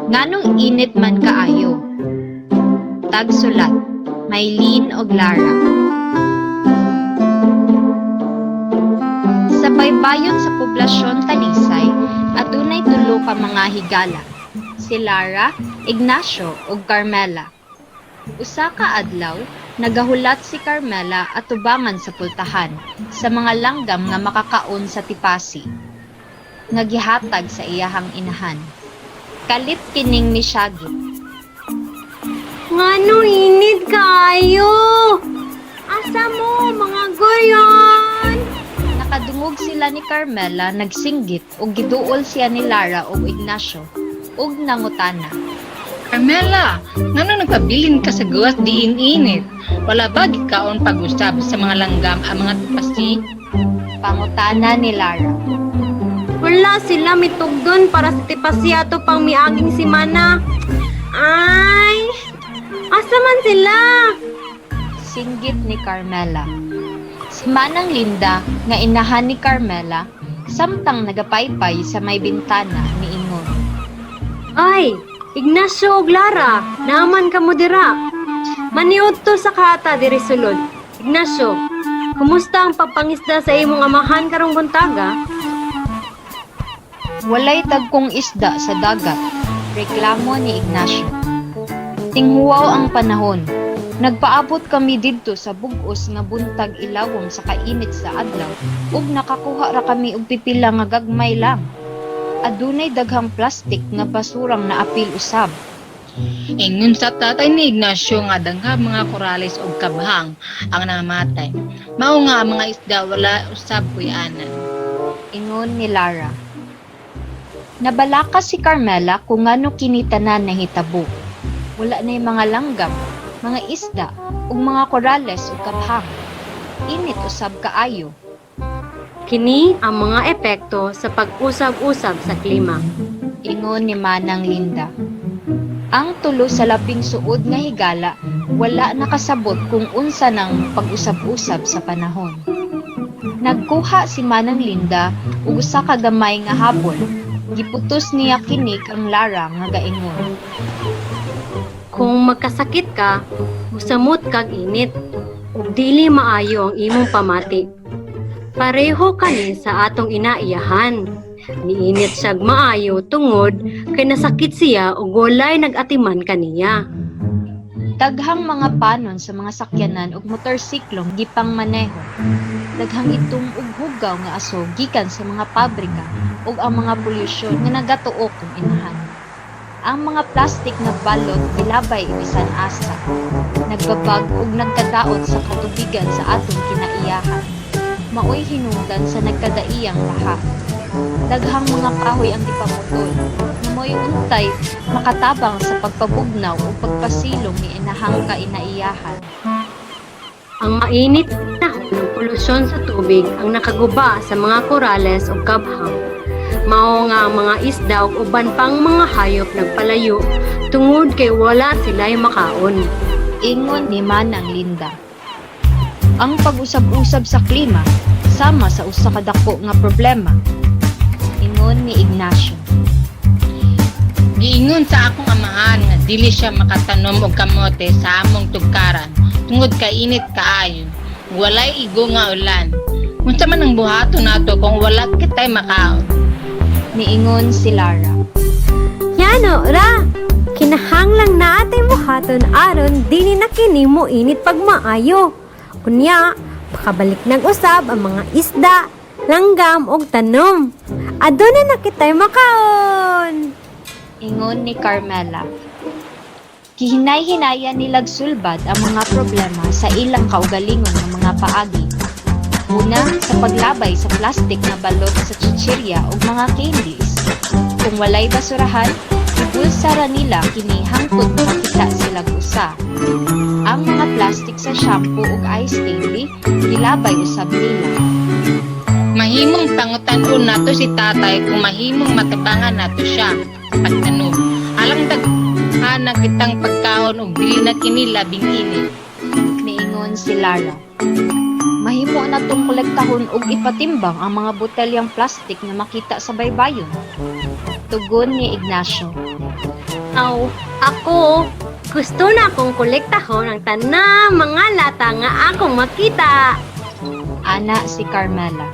Nganong init man kaayo. Tagsulat, Maylene og Lara. Sa baybayon sa poblasyon Talisay, adunay tulo ka mga higala. Si Lara, Ignacio ug Carmela. Usa ka adlaw, nagahulat si Carmela at tubangan sa pultahan sa mga langgam nga makakaon sa tipasi. Nagihatag sa iyahang inahan. Kalit kining misyagit. Ngano init kaayo? Asa mo mga goyon? Nakadungog sila ni Carmela nagsinggit ug giduol siya ni Lara ug Ignacio ug nangutana. Carmela, ngano nagpabilin ka sa gawas diin init? Wala ba gikaon pag-usab sa mga langgam ang mga tipasi? Pangutana ni Lara. Wala sila mitugdon para sa tipasi ato pang miaging simana. Ay, asa man sila? Singgit ni Carmela. Si Manang Linda nga inahan ni Carmela samtang nagapaypay sa may bintana ni Ingon. Ay, Ignacio ug Lara, naman ka mo dira. Maniudto sa kata diri sulod. Ignacio, kumusta ang papangisda sa imong amahan karong buntaga? Walay tagkong isda sa dagat, reklamo ni Ignacio. Tinghuwaw ang panahon. Nagpaabot kami didto sa bugos nga buntag ilawom sa kainit sa adlaw ug nakakuha ra kami og pipila nga gagmay lang. Adunay daghang plastik nga basurang naapil usab. Ingon sa tatay ni Ignacio nga dangha mga korales ug kabhang ang namatay. Mao nga ang mga isda wala usab kuyanan. Ingon ni Lara. Nabalaka si Carmela kung ano kinitanan na hitabo. Wala na yung mga langgam, mga isda, ug mga korales ug kabhang. Init usab kaayo. Kini ang mga epekto sa pag-usab-usab sa klima. Ingon ni Manang Linda. Ang tulo sa labing suod nga higala wala nakasabot kung unsa ng pag-usab-usab sa panahon. Nagkuha si Manang Linda ug usa ka gamay nga habol. Giputos niya kini kang Lara nga gaingon. Kung magkasakit ka, musamot kag init, ug dili maayo ang imong pamati. Pareho kani sa atong inaiyahan. Niinit siyag maayo tungod kay nasakit siya ug walay nag-atiman kaniya. Daghang mga panon sa mga sakyanan ug motorsiklong gipang maneho. Daghang itom ug hugaw nga aso gikan sa mga pabrika ug ang mga polusyon nga nagatuok kung inahan. Ang mga plastik na balot bilabay bisan asa. Nagbabag ug nagkadaot sa katubigan sa atong kinaiyahan. Maoy hinungdan sa nagkadaiyang lahat. Daghang mga kahoy ang gipamutol. Mo'y untay makatabang sa pagpabugnaw o pagpasilong ni inahang kainaiyahan. Ang mainit na ng polusyon sa tubig ang nakaguba sa mga korales o kabhang. Mao nga ang mga isda ug uban pang mga hayop nagpalayo tungod kay wala sila'y makaon. Ingon ni Manang Linda. Ang pag-usab-usab sa klima sama sa usa ka dako nga problema. Ingon ni Ignacio. Giingon sa akong amahan nga dili siya makatanom og kamote sa among tugkaran tungod kay init kaayo. Walay igo nga ulan. Unsa man ang buhaton nato kung wala kitay makaon? Niingon si Lara. Yano, ra! Kinahanglang na atay muhaton aron dili na kini mo init pag maayo. Kunya, pakabalik nag-usab ang mga isda, langgam og tanom. Aduna na kitay makaon. Ingon ni Carmela. Gihinay-hinaya nilag sulbad ang mga problema sa ilang kaugalingon ng mga paagi. Una, sa paglabay sa plastik na balot sa chichirya o mga candies. Kung walay basurahan, ibulsara nila kini hangtod makita silang usa. Ang mga plastik sa shampoo ug ice candy, gilabay usab nila. Mahimong pangutan-on nato si tatay kung mahimong matabangan nato siya pagtanom. Alang daghanan kitang pagkaon ug dili na kini labing init. Niingon si Lara. Mahimo na tong kolektahon ug ipatimbang ang mga botelyang plastik na makita sa baybayon. Tugon ni Ignacio. Ako, gusto na akong kolektahon ang tanang mga lata nga akong makita. Ana si Carmela.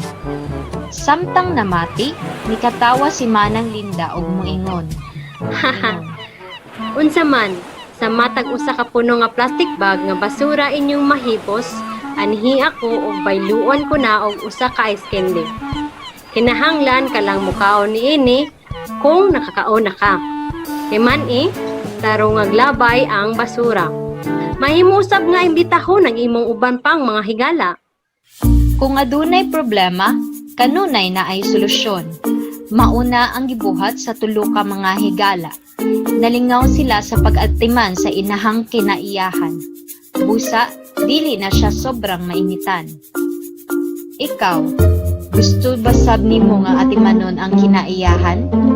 Samtang namati, nikatawa si Manang Linda og moingon. Haha. Unsa man, sa matag usa ka puno nga plastic bag nga basura inyong mahipos, anhi ako og bayluon ko na og usa ka ice candy. Kinahanglan ka lang mukaon niini kung nakakaon na ka. Kay man taro nga glabay ang basura. Mahimusab nga imbitahon ang imong uban pang mga higala. Kung adunay problema, kanunay na ay solusyon. Mauna ang gibuhat sa tulo ka mga higala. Nalingaw sila sa pag-atiman sa inahang kinaiyahan. Busa, dili na siya sobrang mainitan. Ikaw, gusto ba sab nimo nga atimanon ang kinaiyahan?